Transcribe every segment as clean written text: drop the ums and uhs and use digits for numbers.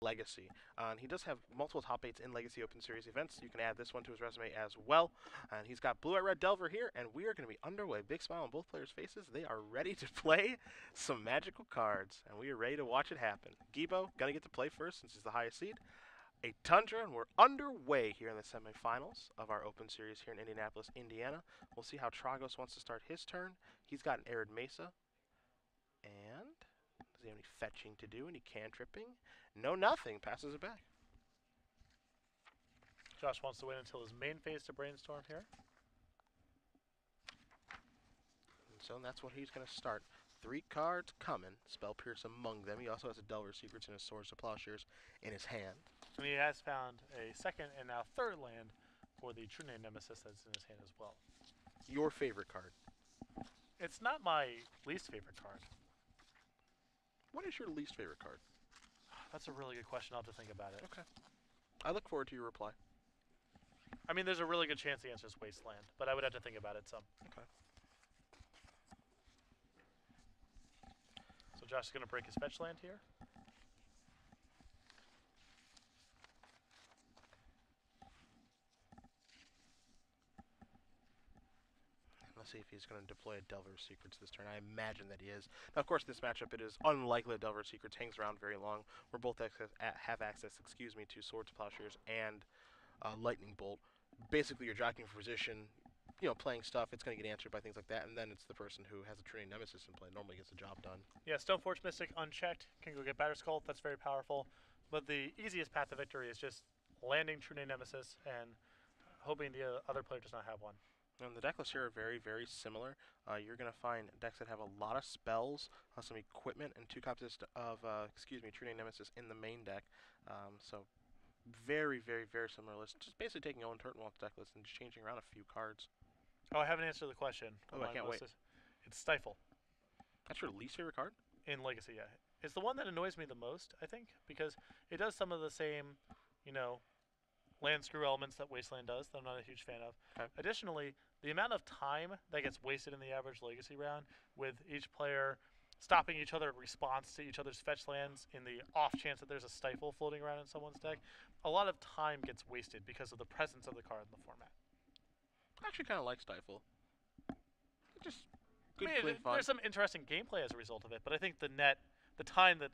Legacy. And he does have multiple top 8s in Legacy Open Series events. You can add this one to his resume as well. And he's got Blue-White Red Delver here, and we are going to be underway. Big smile on both players' faces. They are ready to play some magical cards, and we are ready to watch it happen. Guibault going to get to play first since he's the highest seed. A Tundra, and we're underway here in the semifinals of our Open Series here in Indianapolis, Indiana. We'll see how Tragos wants to start his turn. He's got an Arid Mesa. And does he have any fetching to do? Any cantripping? No, nothing. Passes it back. Josh wants to wait until his main phase to brainstorm here. And so that's what he's going to start. 3 cards coming. Spell Pierce among them. He also has a Delver's Secrets and his Swords to Plowshares in his hand. And he has found a second and now third land for the True Name Nemesis that's in his hand as well. Your favorite card? It's not my least favorite card. What is your least favorite card? That's a really good question. I'll have to think about it. Okay. I look forward to your reply. I mean, there's a really good chance the answer is Wasteland, but I would have to think about it some. Okay. So Josh is going to break his fetch land here. Let's see if he's going to deploy a Delver's Secrets this turn. I imagine that he is. Now, of course, this matchup, it is unlikely that Delver's Secrets hangs around very long. We're both have access, to Swords, Plowshares, and Lightning Bolt. Basically, you're jockeying for position, playing stuff. It's going to get answered by things like that, and then it's the person who has a True Name Nemesis in play normally gets the job done. Yeah, Stoneforge Mystic unchecked can go get Batterskull. That's very powerful. But the easiest path to victory is just landing True Name Nemesis and hoping the other player does not have one. And the deck lists here are very, very similar. You're going to find decks that have a lot of spells, some equipment, and 2 copies of, True Name Nemesis in the main deck. So very, very, very similar list. Just basically taking Owen Turtenwald's deck list and just changing around a few cards. Oh, I haven't answered the question. Oh, I can't wait. It's Stifle. That's your least favorite card? In Legacy, yeah. It's the one that annoys me the most, I think, because it does some of the same, land screw elements that Wasteland does that I'm not a huge fan of. Okay. Additionally, the amount of time that gets wasted in the average Legacy round with each player stopping each other in response to each other's fetch lands in the off chance that there's a Stifle floating around in someone's deck, a lot of time gets wasted because of the presence of the card in the format. I actually kind of like Stifle. Just good, clean fun. There's some interesting gameplay as a result of it, but I think the time that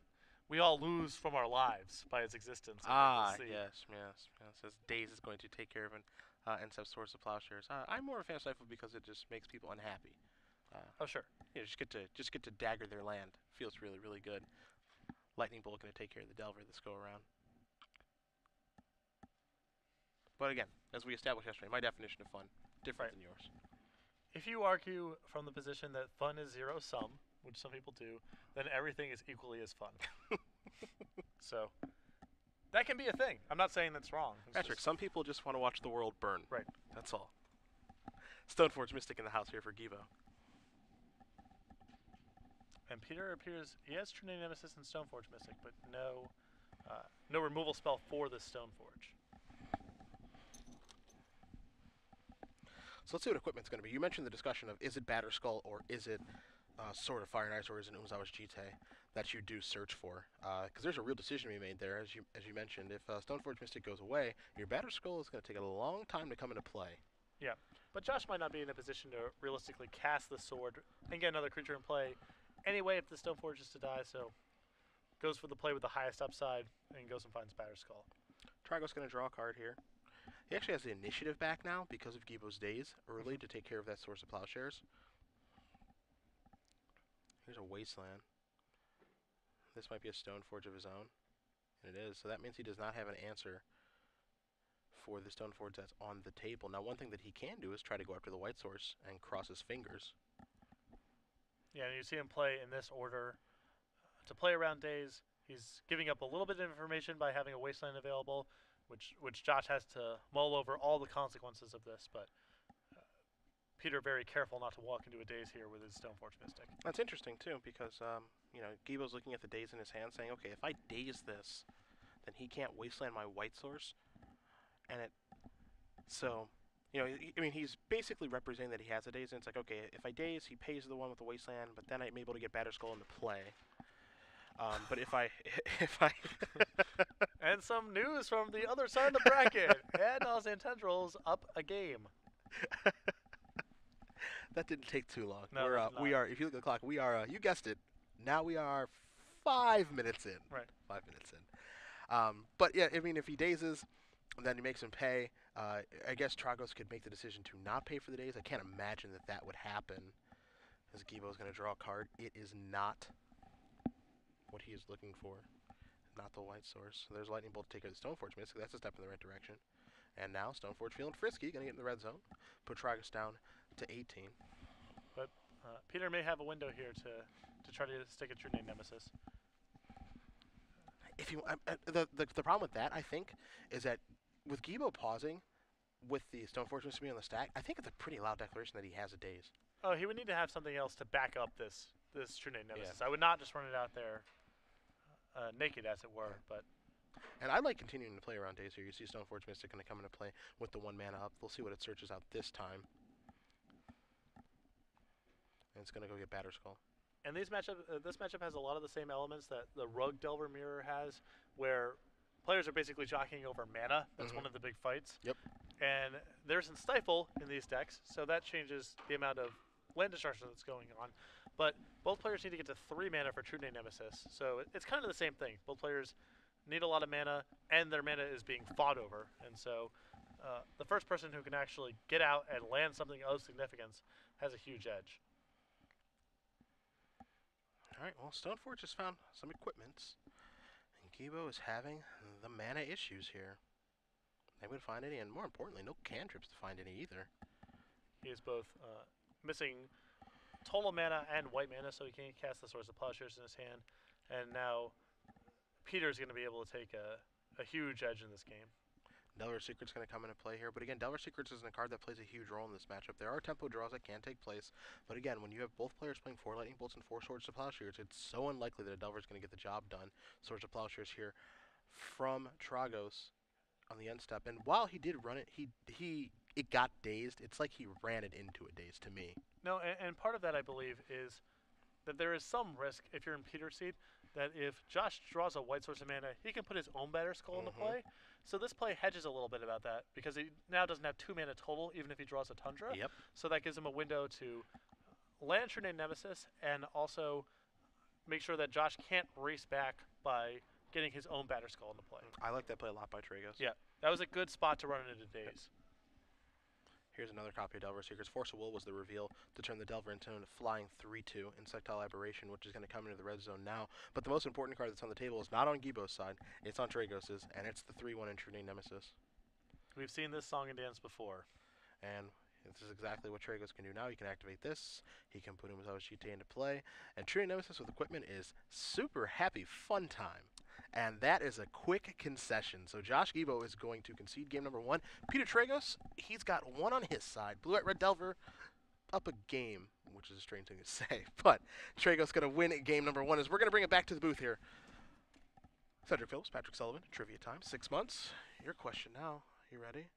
we all lose from our lives by its existence. Yes. As Daze is going to take care of and some Swords of Plowshares. I'm more of a fan of Stifle because it just makes people unhappy. Oh, sure. Just get to dagger their land. Feels really, really good. Lightning Bolt going to take care of the Delver this go around. But again, as we established yesterday, my definition of fun different than yours. If you argue from the position that fun is zero sum, which some people do, then everything is equally as fun. So that can be a thing. I'm not saying that's wrong. Patrick, some people just want to watch the world burn. Right. That's all. Stoneforge Mystic in the house here for Guibault. And Peter appears, he has True Name Nemesis and Stoneforge Mystic, but no removal spell for this Stoneforge. So let's see what equipment's going to be. You mentioned the discussion of is it Batterskull or is it Sword of Fire and Ice or is it Umzawa's Jite that you do search for. Because there's a real decision to be made there, as you mentioned. If Stoneforge Mystic goes away, your Batterskull is going to take a long time to come into play. Yeah, but Josh might not be in a position to realistically cast the sword and get another creature in play anyway if the Stoneforge is to die, so goes for the play with the highest upside and goes and finds Batterskull. Tragos going to draw a card here. He actually has the initiative back now because of Guibault's Daze early to take care of that Source of Plowshares. Here's a Wasteland. This might be a Stoneforge of his own. And it is. So that means he does not have an answer for the Stoneforge that's on the table. Now, one thing that he can do is try to go after the white source and cross his fingers. Yeah, and you see him play in this order. To play around Daze, he's giving up a little bit of information by having a Wasteland available, which Josh has to mull over all the consequences of this, but Peter very careful not to walk into a Daze here with his Stoneforge Mystic. That's interesting, too, because, Guibault's looking at the Daze in his hand saying, okay, if I Daze this, then he can't Wasteland my white source. So, he's basically representing that he has a Daze, and it's like, okay, if I Daze, he pays the one with the Wasteland, but then I'm able to get Batterskull into play. But if I And some news from the other side of the bracket. And Nausea and Tendrils up a game. That didn't take too long. No, We're, that did we not. are, if you look at the clock, we are, you guessed it, now we are 5 minutes in. Right. 5 minutes in. But yeah, I mean, if he dazes, then he makes him pay. I guess Tragos could make the decision to not pay for the daze. I can't imagine that that would happen. As Guibault is going to draw a card. It is not what he is looking for. Not the white source. So there's Lightning Bolt to take out the Stoneforge Mystic. That's a step in the right direction. And now Stoneforge feeling frisky, going to get in the red zone. Put Tragos down to 18. But Peter may have a window here to try to stick a True Name Nemesis. If you, the problem with that, I think, is that with Guibault pausing, with the Stoneforge Mystic on the stack, I think it's a pretty loud declaration that he has a daze. Oh, he would need to have something else to back up this True Name Nemesis. Yeah. I would not just run it out there naked, as it were. But And I like continuing to play around days here. You see Stoneforge Mystic going to come into play with the 1 mana up. We'll see what it searches out this time. And it's going to go get Batterskull. and this matchup has a lot of the same elements that the Rug Delver Mirror has, where players are basically jockeying over mana. That's one of the big fights. Yep. And there's a Stifle in these decks, so that changes the amount of land destruction that's going on. But both players need to get to 3 mana for True Name Nemesis, so it's kind of the same thing. Both players need a lot of mana, and their mana is being fought over. And so the first person who can actually get out and land something of significance has a huge edge. All right, well, Stoneforge has found some equipments. And Guibault is having the mana issues here. They would find any, and more importantly, no cantrips to find any either. He is both missing total mana and white mana, so he can't cast the Swords of Plowshares in his hand. And now Peter's going to be able to take a huge edge in this game. Delver's Secret's going to come into play here, but again, Delver's Secrets isn't a card that plays a huge role in this matchup. There are tempo draws that can take place, but again, when you have both players playing 4 Lightning Bolts and 4 Swords of Plowshares, it's so unlikely that a Delver's going to get the job done. Swords of Plowshares here from Tragos on the end step, and while he did run it, it got dazed. It's like he ran it into a daze to me. No, and part of that, I believe, is that there is some risk if you're in Peter's seat that if Josh draws a white source of mana, he can put his own Batterskull into play. So this play hedges a little bit about that because he now doesn't have 2 mana total, even if he draws a Tundra. Yep. So that gives him a window to land True Name Nemesis and also make sure that Josh can't race back by getting his own Batterskull into play. I like that play a lot by Tragos. Yeah, that was a good spot to run into daze. Here's another copy of Delver's Secrets. Force of Will was the reveal to turn the Delver into a flying 3/2 Insectile Aberration, which is going to come into the red zone now. But the most important card that's on the table is not on Guibault's side. It's on Tragos's, and it's the 3/1 True Name Nemesis. We've seen this song and dance before. And this is exactly what Tragos can do now. He can activate this. He can put him with GT into play. And True Name Nemesis with equipment is super happy fun time. And that is a quick concession. So Josh Guibault is going to concede game number 1. Peter Tragos, he's got 1 on his side. Blue-White-Red Delver up a game, which is a strange thing to say. But Tragos going to win game number 1 as we're going to bring it back to the booth here. Cedric Phillips, Patrick Sullivan, trivia time, 6 months. Your question now. You ready?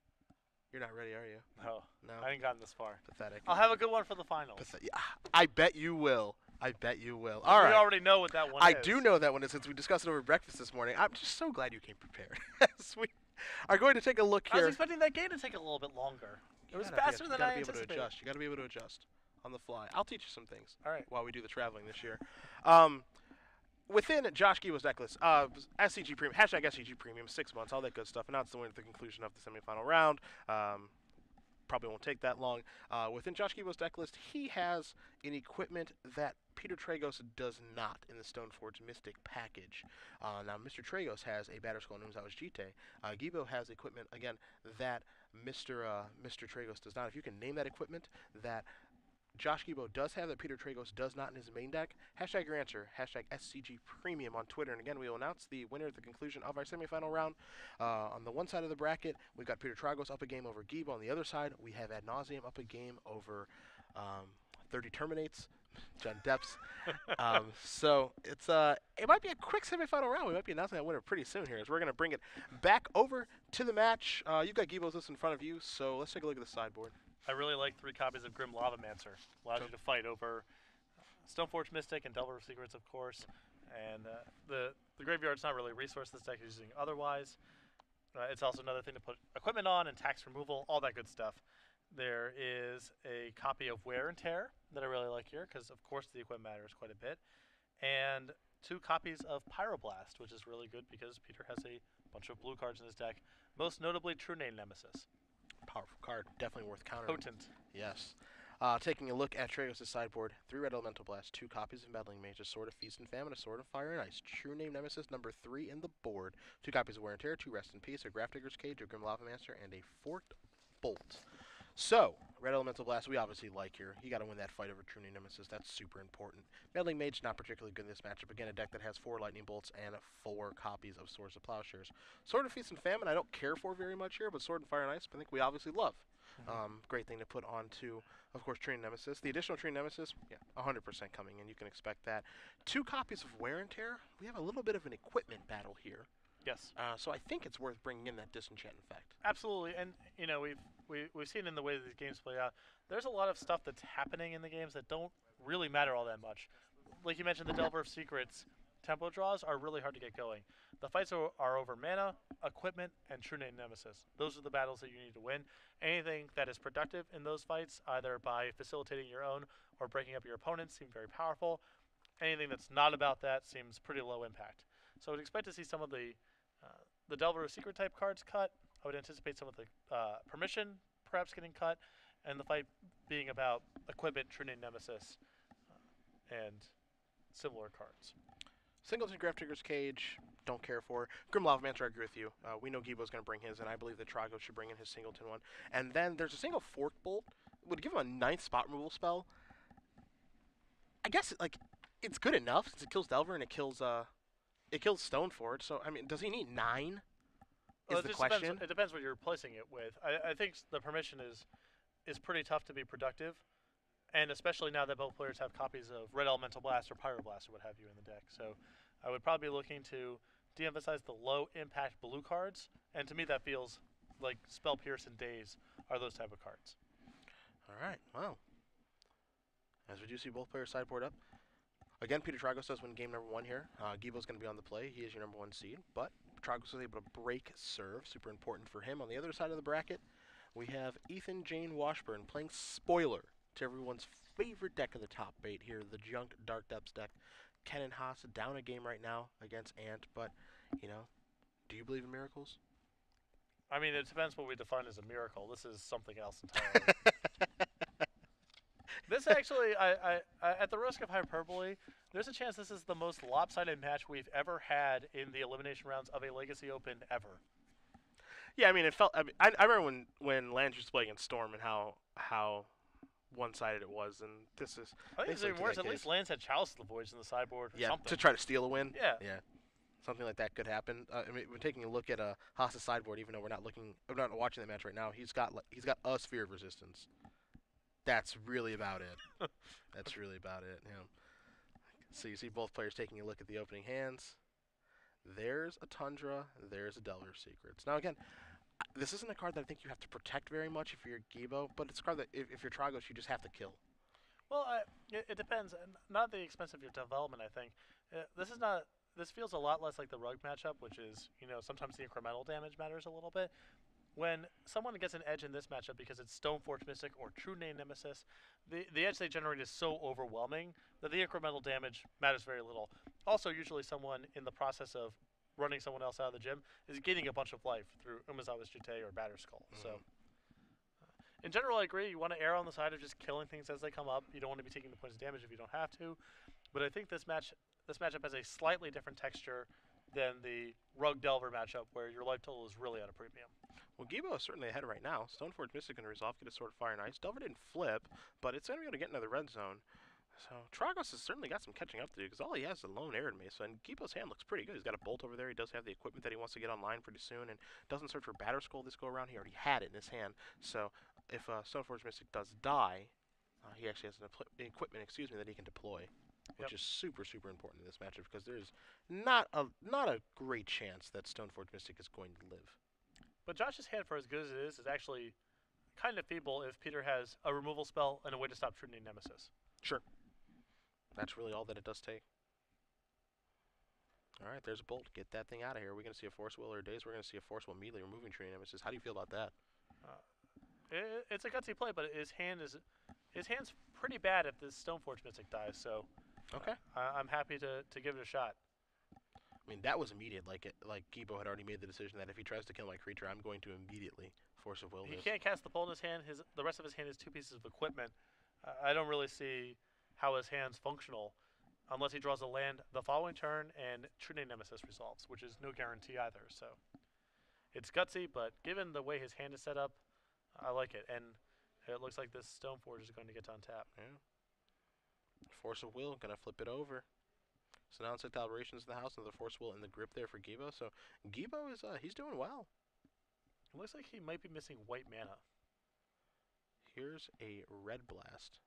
You're not ready, are you? No, No. I ain't gotten this far. Pathetic. I'll have a good one for the finals. Yeah, I bet you will. I bet you will. 'Cause All right. We already know what that one is. I do know that one, since we discussed it over breakfast this morning. I'm just so glad you came prepared. As we are going to take a look I was here. expecting that game to take a little bit longer. It was You gotta faster be, than you gotta I be able to anticipated. adjust. You got to be able to adjust on the fly. I'll teach you some things All right. while we do the traveling this year. Within Josh Guibault's deck list, SCG Premium, hashtag SCG Premium, 6 months, all that good stuff. Announced the winner at the conclusion of the semifinal round. Probably won't take that long. Within Josh Guibault's deck list, he has an equipment that Peter Tragos does not in the Stoneforge Mystic package. Now, Mr. Tragos has a Batterskull known as GT. Guibault has equipment, again, that Mr. Tragos does not. If you can name that equipment that Josh Guibault does have that Peter Tragos does not in his main deck, hashtag your answer, hashtag SCG Premium on Twitter. And again, we will announce the winner at the conclusion of our semifinal round. On the one side of the bracket, we've got Peter Tragos up a game over Guibault. On the other side, we have Ad Nauseam up a game over 30 Terminates, John Depps. So it's it might be a quick semifinal round. We might be announcing that winner pretty soon here, as we're going to bring it back over to the match. You've got Guibault's list in front of you, so let's take a look at the sideboard. I really like 3 copies of Grim Lavamancer. Allows you to fight over Stoneforge Mystic and Delver of Secrets, of course. and the graveyard's not really a resource this deck is using otherwise. It's also another thing to put equipment on and tax removal, all that good stuff. There is a copy of Wear and Tear that I really like here because, of course, the equipment matters quite a bit. And 2 copies of Pyroblast, which is really good because Peter has a bunch of blue cards in his deck, most notably True Name Nemesis. Powerful card, definitely worth countering. Potent. Yes. Taking a look at Tragos' sideboard, 3 red elemental blast, 2 copies of Meddling Mage, a Sword of Feast and Famine, a Sword of Fire and Ice, True Name Nemesis number 3 in the board, 2 copies of Wear and Tear, 2 Rest in Peace, a Grafdigger's Cage, a Grim Lava Master, and a Forked Bolt. So, red elemental blast we obviously like here. You got to win that fight over True Name Nemesis. That's super important. Meddling Mage not particularly good in this matchup. Again, a deck that has 4 lightning bolts and 4 copies of Swords of Plowshares. Sword of Feast and Famine I don't care for very much here, but Sword and Fire and Ice I think we obviously love. Great thing to put onto, of course, True Name Nemesis. The additional True Name Nemesis, yeah, 100% coming in. You can expect that. 2 copies of Wear and Tear. We have a little bit of an equipment battle here. Yes. So I think it's worth bringing in that disenchant effect. Absolutely, and you know we've seen in the way that these games play out, there's a lot of stuff that's happening in the games that don't really matter all that much. Like you mentioned, the Delver of Secrets tempo draws are really hard to get going. The fights are over mana, equipment, and True Name Nemesis. Those are the battles that you need to win. Anything that is productive in those fights, either by facilitating your own or breaking up your opponents, seem very powerful. Anything that's not about that seems pretty low impact. So I would expect to see some of the Delver of Secret type cards cut. I would anticipate some of the Permission perhaps getting cut, and the fight being about equipment, True Name Nemesis, and similar cards. Singleton Grafdigger's Cage, don't care for. Grim Lava Mancer, I agree with you. We know Guibault's going to bring his, and I believe that Tragos should bring in his Singleton one. And then there's a single Fork Bolt. Would give him a 9th spot removal spell. I guess it's good enough since it kills Delver and it kills Stoneforge. So I mean, does he need 9? Well, Is the question? It depends what you're replacing it with. I think the Permission is pretty tough to be productive, and especially now that both players have copies of Red Elemental Blast or Pyroblast or what have you in the deck. So I would probably be looking to de-emphasize the low-impact blue cards, and to me that feels like Spell Pierce and Daze are those type of cards. All right, well. As we do see both players sideboard up. Again, Peter Tragos does win game number 1 here. Guibault's going to be on the play. He is your number 1 seed, but Tragos was able to break serve. Super important for him. On the other side of the bracket, we have Ethan Jane Washburn playing Spoiler to everyone's favorite deck of the top 8 here, the Junk Dark Depths deck. Ken and Haas down a game right now against Ant, but, you know, do you believe in miracles? I mean, it depends what we define as a miracle. This is something else entirely. This actually, I at the risk of hyperbole, there's a chance this is the most lopsided match we've ever had in the elimination rounds of a Legacy Open ever. Yeah, I mean, it felt. I remember when Lance used to play against Storm and how one-sided it was, and this is. I think it's even worse. At least Lance had Chalice of the Voids in the sideboard. Or something. To try to steal a win. Yeah. Yeah. Something like that could happen. I mean, we're taking a look at Haas's sideboard, even though we're not watching the match right now. He's got a Sphere of Resistance. That's really about it. That's really about it. Yeah. So you see both players taking a look at the opening hands. There's a Tundra. There's a Delver of Secrets. Now again, this isn't a card that I think you have to protect very much if you're Guibault, but it's a card that if you're Tragos, you just have to kill. Well, it depends. Not the expense of your development, I think. This feels a lot less like the Rug matchup, which is, sometimes the incremental damage matters a little bit. When someone gets an edge in this matchup because it's Stoneforge Mystic or True Name Nemesis, the edge they generate is so overwhelming that the incremental damage matters very little. Also, usually someone in the process of running someone else out of the gym is gaining a bunch of life through Umezawa's Jute or Batterskull. So, in general, I agree. You want to err on the side of just killing things as they come up. You don't want to be taking the points of damage if you don't have to. But I think this matchup has a slightly different texture than the Rug Delver matchup, where your life total is really at a premium. Well, Guibault is certainly ahead right now. Stoneforge Mystic going to resolve, get a Sword of Fire and Ice. Delver didn't flip, but it's going to be able to get into the red zone. So Tragos has certainly got some catching up to do, because all he has is a lone Arid Mace, and Guibault's hand looks pretty good. He's got a Bolt over there. He does have the equipment that he wants to get online pretty soon, and doesn't search for Batterskull this go around. He already had it in his hand. So if Stoneforge Mystic does die, he actually has an equipment, that he can deploy. Which is super, super important in this matchup, because there's not a great chance that Stoneforge Mystic is going to live. But Josh's hand, for as good as it is actually kind of feeble if Peter has a removal spell and a way to stop True Name Nemesis. Sure. That's really all that it does take. All right, there's a bolt. Get that thing out of here. We're going to see a Force Will or Daze. We're going to see a Force Will immediately removing Tree Nemesis. How do you feel about that? Uh, it's a gutsy play, but his hand's pretty bad if this Stoneforge Mystic dies. So Okay. I'm happy to give it a shot. I mean, that was immediate. Like Guibault had already made the decision that if he tries to kill my creature, I'm going to immediately Force of Will He this. can't cast the pole in his hand. The rest of his hand is 2 pieces of equipment. I don't really see how his hand's functional unless he draws a land the following turn and True Name Nemesis resolves, which is no guarantee either. So it's gutsy, but given the way his hand is set up, I like it. And it looks like this Stoneforge is going to get to untap. Yeah. Force of Will, gonna flip it over. So now it's like the Aberrations in the house, another Force Will in the grip there for Guibault. So Guibault is he's doing well. It looks like he might be missing white mana. Here's a Red Blast.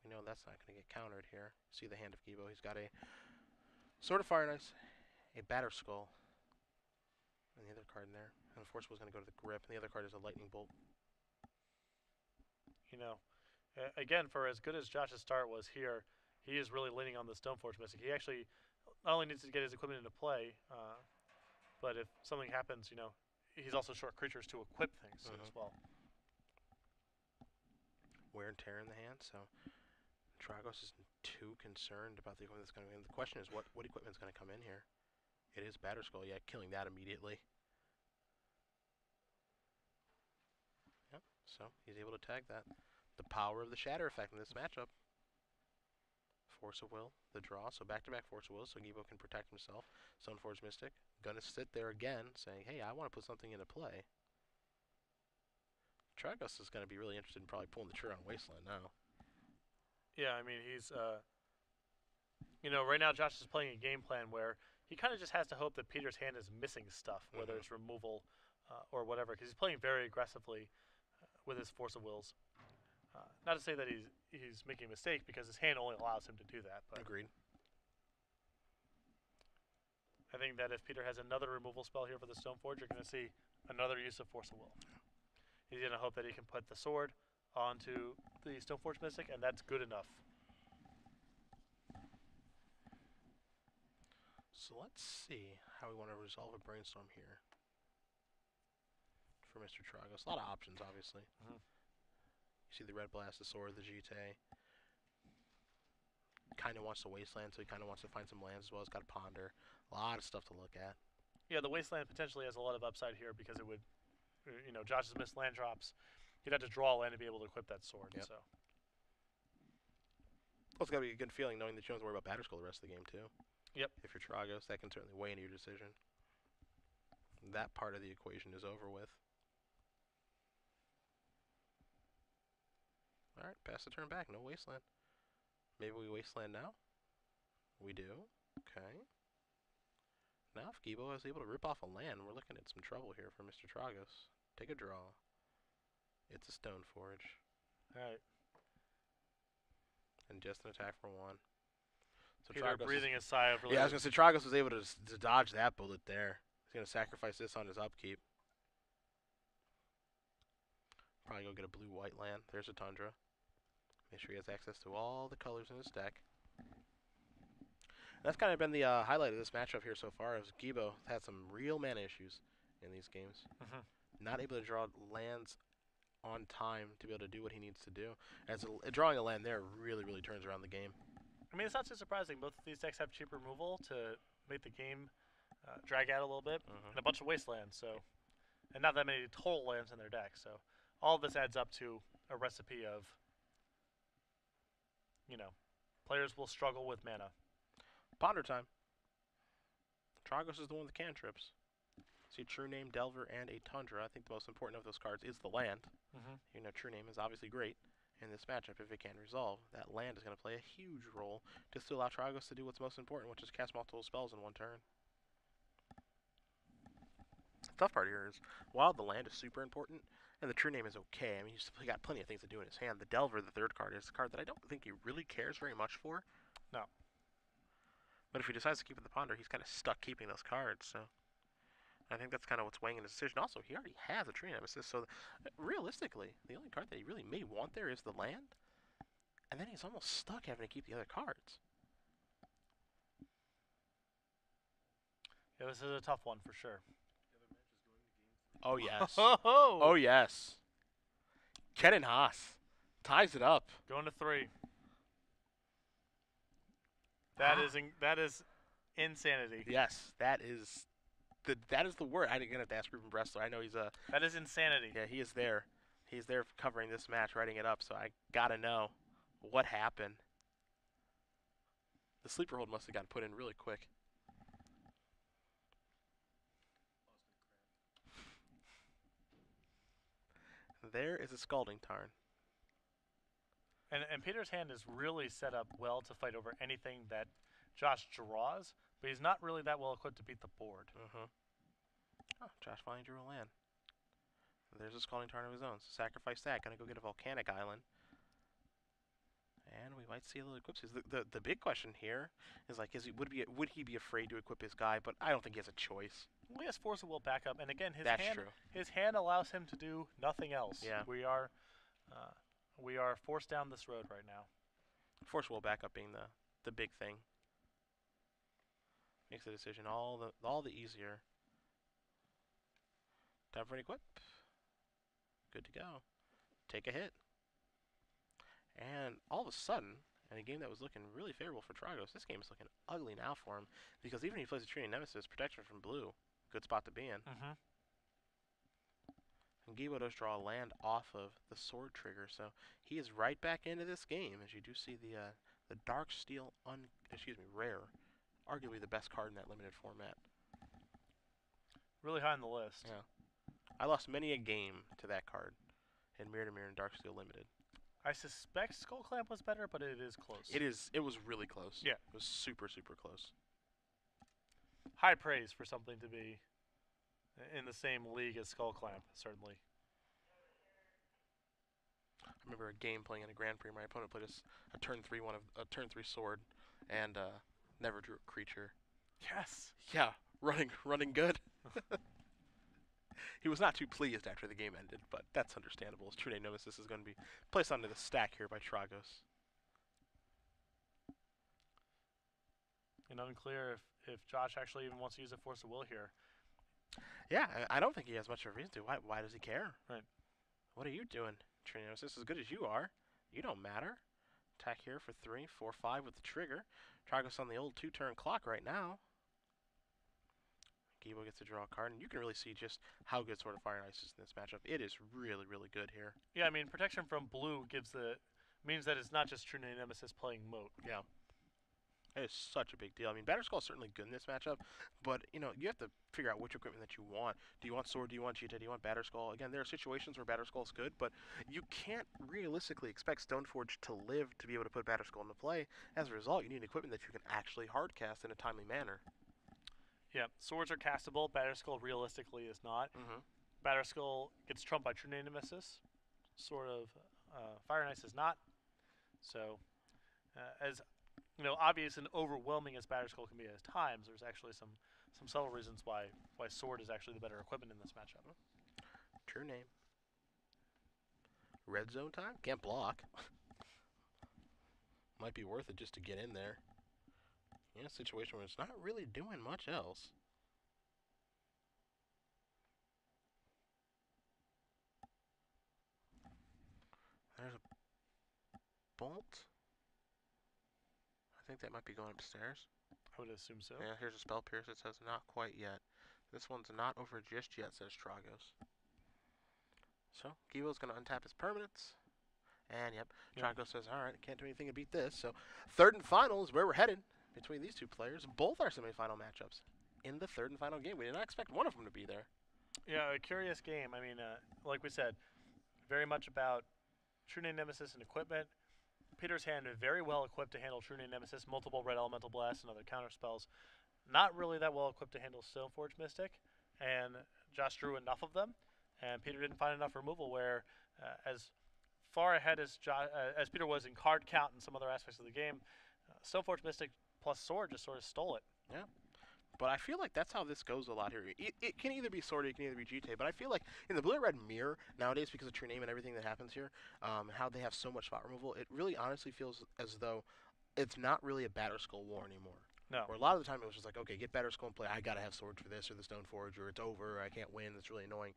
We know that's not going to get countered here. See the hand of Guibault. He's got a Sword of Fire and Ice, a Batter Skull, and the other card in there. And the Force Will is going to go to the grip, and the other card is a Lightning Bolt. You know, again, for as good as Josh's start was here, he is really leaning on the Stoneforge Mystic. He actually not only needs to get his equipment into play, but if something happens, he's also short creatures to equip things as well. Wear and tear in the hand, so Tragos isn't too concerned about the equipment that's going to come in. The question is what equipment is going to come in here. It is Batter Skull, yeah, killing that immediately. Yep, so he's able to tag that. The power of the Shatter effect in this matchup. Force of Will, the draw, so back-to-back Force of Will, so Guibault can protect himself. Stoneforge Mystic, gonna sit there again, saying, hey, I want to put something into play. Tragos is going to be really interested in probably pulling the trigger on Wasteland now. Yeah, I mean, he's, right now Josh is playing a game plan where he kind of just has to hope that Peter's hand is missing stuff, whether it's removal or whatever, because he's playing very aggressively with his Force of Wills. Not to say that he's making a mistake, because his hand only allows him to do that. But Agreed. I think that if Peter has another removal spell here for the Stoneforge, you're going to see another use of Force of Will. He's going to hope that he can put the sword onto the Stoneforge Mystic, and that's good enough. So let's see how we want to resolve a brainstorm here for Mr. Tragos. A lot of options, obviously. You see the Red Blast, the Sword, the GT. Kind of wants to Wasteland, so he kind of wants to find some lands as well. He's got to ponder. A lot of stuff to look at. Yeah, the Wasteland potentially has a lot of upside here because it would, Josh's missed land drops. He'd have to draw a land to be able to equip that sword. Yep. So. Well, it's got to be a good feeling knowing that you don't have to worry about Batter Skull the rest of the game, too. Yep. If you're Tragos, that can certainly weigh into your decision. That part of the equation is over with. Alright, pass the turn back. No Wasteland. Maybe we Wasteland now? We do. Okay. Now if Guibault is able to rip off a land, we're looking at some trouble here for Mr. Tragos. Take a draw. It's a Stoneforge. Alright. And just an attack for 1. So Peter Tragos breathing a sigh of relief. Yeah, I was going to say Tragos was able to dodge that bullet there. He's going to sacrifice this on his upkeep. Probably go get a blue-white land. There's a Tundra. Make sure he has access to all the colors in his deck. And that's kind of been the highlight of this matchup here so far, as Guibault had some real mana issues in these games. Not able to draw lands on time to be able to do what he needs to do. As drawing a land there really, really turns around the game. I mean, it's not too surprising. Both of these decks have cheap removal to make the game drag out a little bit, and a bunch of wastelands. So, and not that many total lands in their deck. So, all of this adds up to a recipe of, players will struggle with mana. Ponder time. Tragos is the one with the cantrips. See, True Name, Delver, and a Tundra. I think the most important of those cards is the land. True Name is obviously great in this matchup if it can resolve. That land is going to play a huge role to still allow Tragos to do what's most important, which is cast multiple spells in one turn. The tough part here is, while the land is super important, and the True Name is okay, I mean, he's got plenty of things to do in his hand. The Delver, the third card, is a card that I don't think he really cares very much for. No. But if he decides to keep it the Ponder, he's kind of stuck keeping those cards, so I think that's kind of what's weighing in his decision. Also, he already has a Tree Nemesis, so realistically, the only card that he really may want there is the land. And then he's almost stuck having to keep the other cards. Yeah, this is a tough one for sure. Oh, yes. Oh, Oh, yes. Kenan Haas ties it up. going to 3. That is insanity. Yes, that is the word. I'm gonna have to ask Ruben Bressler. I know he's a. That is insanity. Yeah, he is there. He's there covering this match, writing it up. So I gotta know what happened. The sleeper hold must have gotten put in really quick. There is a Scalding Tarn. And Peter's hand is really set up well to fight over anything that Josh draws, but he's not really that well equipped to beat the board. Oh, Josh finally drew a land. There's a Scalding Tarn of his own. So sacrifice that. Gonna go get a Volcanic Island. And we might see a little equips. The big question here is like, would he be afraid to equip his guy? But I don't think he has a choice. Well, he has Force of Will backup, and again, That's true. His hand allows him to do nothing else. Yeah. We are forced down this road right now. Force of Will backup being the big thing. Makes the decision all the easier. Time for an equip. Good to go. Take a hit. And all of a sudden, in a game that was looking really favorable for Tragos, this game is looking ugly now for him. Because even if he plays a Trini Nemesis, protection from blue, good spot to be in. And Guibault does draw a land off of the sword trigger, so he is right back into this game. As you do see the Dark Steel, rare, arguably the best card in that limited format. Really high on the list. Yeah. I lost many a game to that card in Mirror to Mirror and Dark Steel Limited. I suspect Skull Clamp was better, but it is close. It was really close. Yeah. It was super, super close. High praise for something to be in the same league as Skull Clamp, certainly. I remember a game playing in a Grand Prix. My opponent played a turn 3 sword, and never drew a creature. Yes. Yeah, running good. He was not too pleased after the game ended, but that's understandable. As True Name Nemesis is going to be placed onto the stack here by Tragos. And unclear if Josh actually even wants to use a Force of Will here. Yeah, I don't think he has much of a reason to. Why does he care? Right. What are you doing, True Name Nemesis? As good as you are, you don't matter. Attack here for 3, 4, 5 with the trigger. Tragos on the old 2-turn clock right now. Guibault gets to draw a card, and you can really see just how good Sword of Fire and Ice is in this matchup. It is really, really good here. Yeah, I mean, protection from blue means that it's not just True Name Nemesis playing Moat. Yeah. It is such a big deal. I mean, Batterskull is certainly good in this matchup, but, you have to figure out which equipment that you want. Do you want Sword? Do you want Cheetah? Do you want Batterskull? Again, there are situations where Batterskull is good, but you can't realistically expect Stoneforge to live to be able to put Batterskull into play. As a result, you need equipment that you can actually hardcast in a timely manner. Yeah, swords are castable. Batterskull realistically is not. Batterskull gets trumped by True Name Nemesis. Sword of Fire and Ice is not. So, as obvious and overwhelming as Batterskull can be at times, there's actually some subtle reasons why Sword is actually the better equipment in this matchup. True Name. Red zone time? Can't block. Might be worth it just to get in there. In a situation where it's not really doing much else. There's a bolt. I think that might be going upstairs. I would assume so. Yeah, here's a Spell Pierce. It says not quite yet. This one's not over just yet, says Tragos. So, Guibault's going to untap his permanents. And, yep, Tragos says, all right, I can't do anything to beat this. So, third and final is where we're headed. Between these two players, both are semifinal matchups in the third and final game. We did not expect one of them to be there. Yeah, a curious game. I mean, like we said, very much about True Name Nemesis and equipment. Peter's hand is very well equipped to handle True Name Nemesis, multiple Red Elemental Blasts, and other counter spells. Not really that well equipped to handle Stoneforge Mystic, and Josh drew enough of them, and Peter didn't find enough removal where, as far ahead as Peter was in card count and some other aspects of the game, Stoneforge Mystic plus Sword just sort of stole it. Yeah. But I feel like that's how this goes a lot here. It can either be sorted, it can either be GT, but I feel like in the blue-red mirror nowadays, because of true name and everything that happens here, how they have so much spot removal, it really honestly feels as though it's not really a batter skull war anymore. No. Where a lot of the time it was just like, okay, get batter skull and play. I gotta have swords for this or the stone forge, or it's over. Or I can't win. It's really annoying.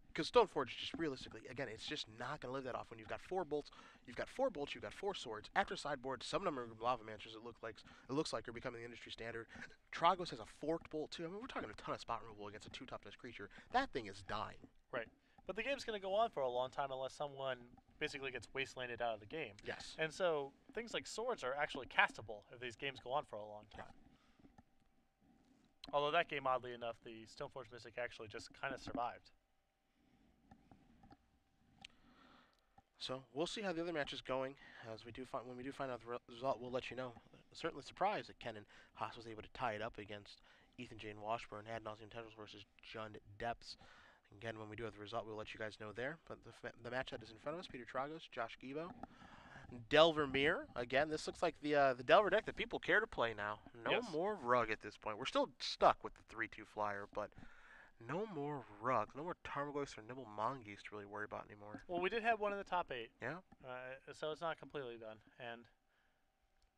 Because Stoneforge, just realistically, again, it's just not going to live that off when you've got 4 bolts, you've got 4 swords. After sideboard, some of them are lava mancers. It looks like are becoming the industry standard. Tragos has a forked bolt too. I mean, we're talking a ton of spot removal against a 2 toughness creature. That thing is dying. Right. But the game's going to go on for a long time unless someone basically gets wastelanded out of the game. Yes. And so things like swords are actually castable if these games go on for a long time. Although that game, oddly enough, the Stoneforge Mystic actually just kind of survived. So we'll see how the other match is going. As we do when we do find out the result, we'll let you know. Certainly surprised that Ken and Haas was able to tie it up against Ethan Jane Washburn, Ad Nauseam Tendrils versus Jund Depths. Again, when we do have the result, we'll let you guys know there. But the match that is in front of us: Peter Tragos, Josh Guibault, Delver Mir. Again, this looks like the Delver deck that people care to play now. No more Rug at this point. We're still stuck with the 3/2 flyer, but no more Rug. No more Tarmogoyf or Nibble Mongoose to really worry about anymore. Well, we did have one in the top 8. Yeah. So it's not completely done. And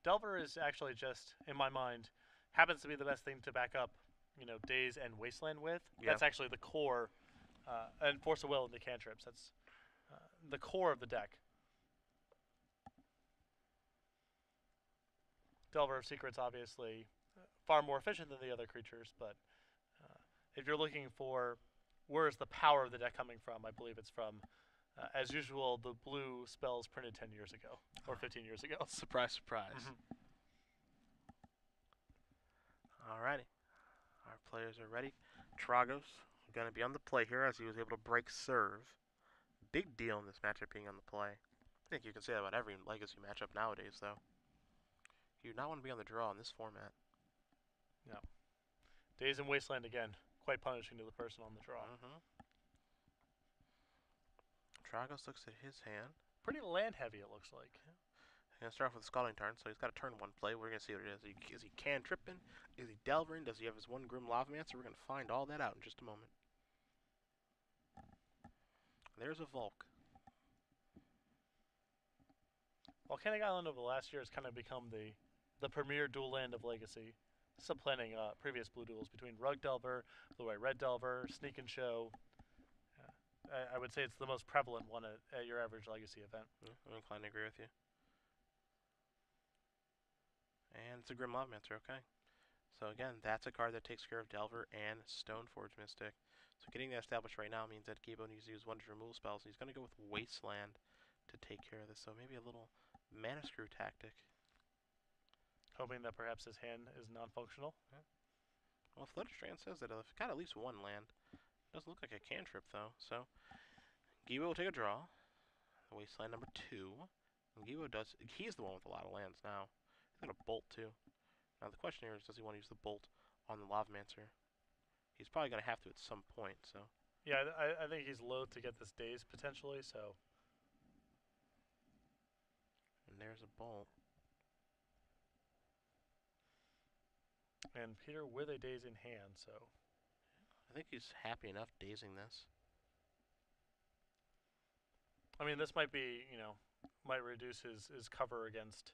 Delver is actually just, in my mind, happens to be the best thing to back up, Daze and Wasteland with. Yeah. That's actually the core, and Force of Will and the cantrips. That's the core of the deck. Delver of Secrets, obviously, far more efficient than the other creatures, but if you're looking for where is the power of the deck coming from, I believe it's from, as usual, the blue spells printed 10 years ago, or 15 years ago. Surprise, surprise. Alrighty. Our players are ready. Tragos going to be on the play here as he was able to break serve. Big deal in this matchup being on the play. I think you can say that about every Legacy matchup nowadays, though. You do not want to be on the draw in this format. No. Daze and Wasteland again. Quite punishing to the person on the draw. Tragos looks at his hand. Pretty land heavy, it looks like. He's going to start off with a Scalding Tarn, so he's got a turn 1 play. We're going to see what it is. Is he cantripping? Is he delvering? Does he have his 1 Grim Lava Mancer? We're going to find all that out in just a moment. There's a Volk. Volcanic Island over the last year has kind of become the premier dual land of Legacy, supplanting previous blue duels between Rug Delver, Blue-White Red Delver, Sneak and Show. I would say it's the most prevalent one at your average Legacy event. Yeah, I'm inclined to agree with you. And it's a Grim Lava Mancer, okay. So again, that's a card that takes care of Delver and Stoneforge Mystic. So getting that established right now means that Guibault needs to use 1 to remove spells. He's going to go with Wasteland to take care of this. So maybe a little Mana Screw tactic. Hoping that perhaps his hand is non-functional. Yeah. Well, Flutterstrand says that it's got at least 1 land. Doesn't look like a cantrip, though. So Guibault will take a draw. Wasteland number 2. And Guibault he's the one with a lot of lands now. He's going to bolt, too. Now, the question here is, does he want to use the bolt on the Lava Mancer? He's probably going to have to at some point, so. Yeah, I think he's loath to get this Daze, potentially, so. And there's a bolt. And Peter with a Daze in hand, so. I think he's happy enough dazing this. I mean, this might be, might reduce his cover against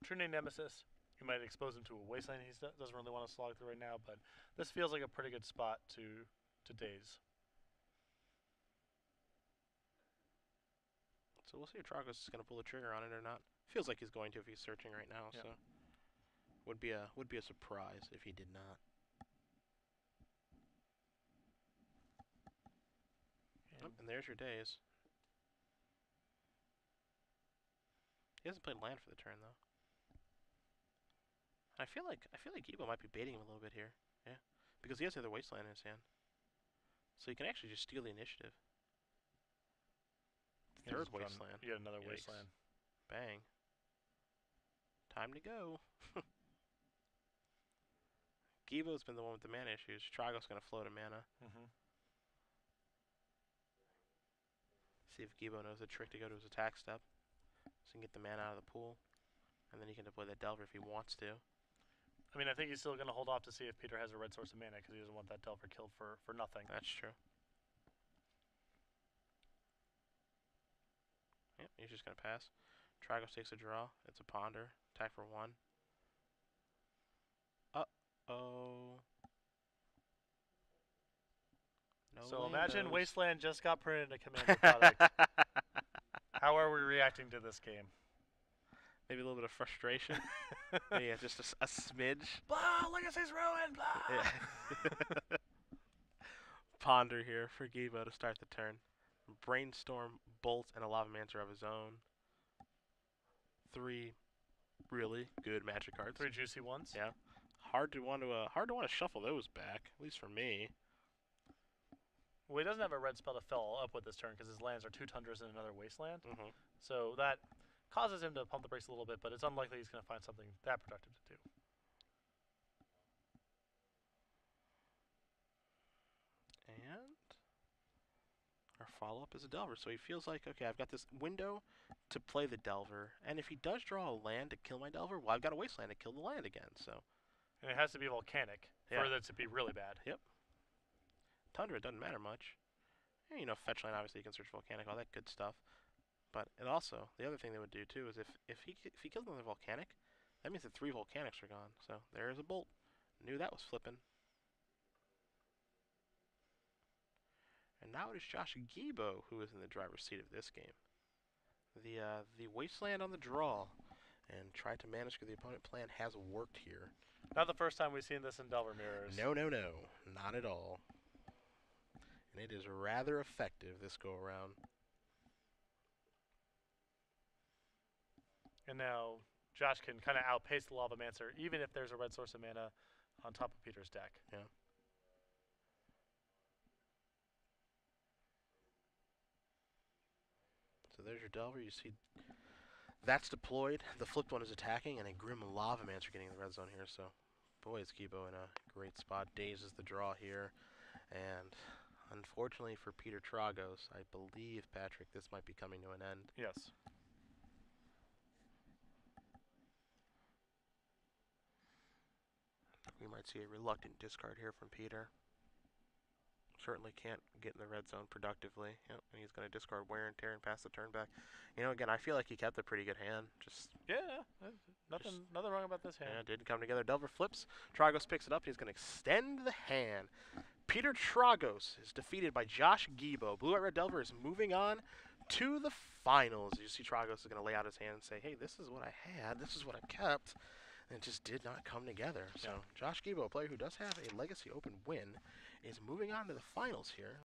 True Name Nemesis. You might expose him to a Wasteland he doesn't really want to slog through right now, but this feels like a pretty good spot to Daze. So we'll see if Tragos is going to pull the trigger on it or not. Feels like he's going to if he's searching right now, so would be a surprise if he did not. And there's your Daze. He hasn't played land for the turn though. I feel like Guibault might be baiting him a little bit here. Yeah. Because he has the other Wasteland in his hand. So he can actually just steal the initiative. Third Wasteland. Yet another Wasteland. Bang. Time to go. Guibault's been the one with the mana issues. Tragos going to float a mana. See if Guibault knows the trick to go to his attack step. So he can get the mana out of the pool. And then he can deploy that Delver if he wants to. I mean, I think he's still going to hold off to see if Peter has a red source of mana because he doesn't want that Delver killed for nothing. That's true. Yep, he's just going to pass. Tragos takes a draw. It's a ponder. Attack for 1. Uh-oh. No So imagine Landos. Wasteland just got printed in a Commander product. How are we reacting to this game? Maybe a little bit of frustration. Yeah, just a smidge. Blah, Legacy's ruined, blah! Yeah. Ponder here for Guibault to start the turn. Brainstorm, Bolt, and a Lavamancer of his own. 3 really good Magic cards. 3 juicy ones. Yeah. Hard to want to shuffle those back, at least for me. Well, he doesn't have a red spell to fill up with this turn because his lands are 2 Tundras and another Wasteland. Mm-hmm. So that causes him to pump the brakes a little bit, but it's unlikely he's going to find something that productive to do. And our follow-up is a Delver. So he feels like, okay, I've got this window to play the Delver, and if he does draw a land to kill my Delver, well, I've got a Wasteland to kill the land again. So. And it has to be volcanic Yeah. for it to be really bad. Yep. Tundra, it doesn't matter much. Yeah, you know, fetch land, obviously you can search volcanic, all that good stuff. But it also, the other thing they would do too is if he kills another volcanic, that means that 3 volcanics are gone. So there's a Bolt. Knew that was flipping. And now it is Josh Guibault who is in the driver's seat of this game. The Wasteland on the draw and try to manage the opponent plan has worked here. Not the first time we've seen this in Delver Mirrors. No, not at all. And it is rather effective this go around. And now Josh can kind of outpace the Lavamancer, even if there's a red source of mana on top of Peter's deck. Yeah. So there's your Delver. You see that's deployed. The flipped one is attacking, and a Grim Lavamancer getting in the red zone here. So, boy, is Guibault in a great spot. Dazes the draw here. And unfortunately for Peter Tragos, I believe, Patrick, this might be coming to an end. Yes. We might see a reluctant discard here from Peter. Certainly can't get in the red zone productively. Yep, and he's going to discard Wear and Tear and pass the turn back. You know, again, I feel like he kept a pretty good hand. Just Nothing wrong about this hand. yeah, didn't come together. Delver flips. Tragos picks it up. He's going to extend the hand. Peter Tragos is defeated by Josh Guibault. Blue-White Red Delver is moving on to the finals. You see Tragos is going to lay out his hand and say, hey, this is what I had. This is what I kept. And it just did not come together. So Josh Guibault, a player who does have a Legacy Open win, is moving on to the finals here.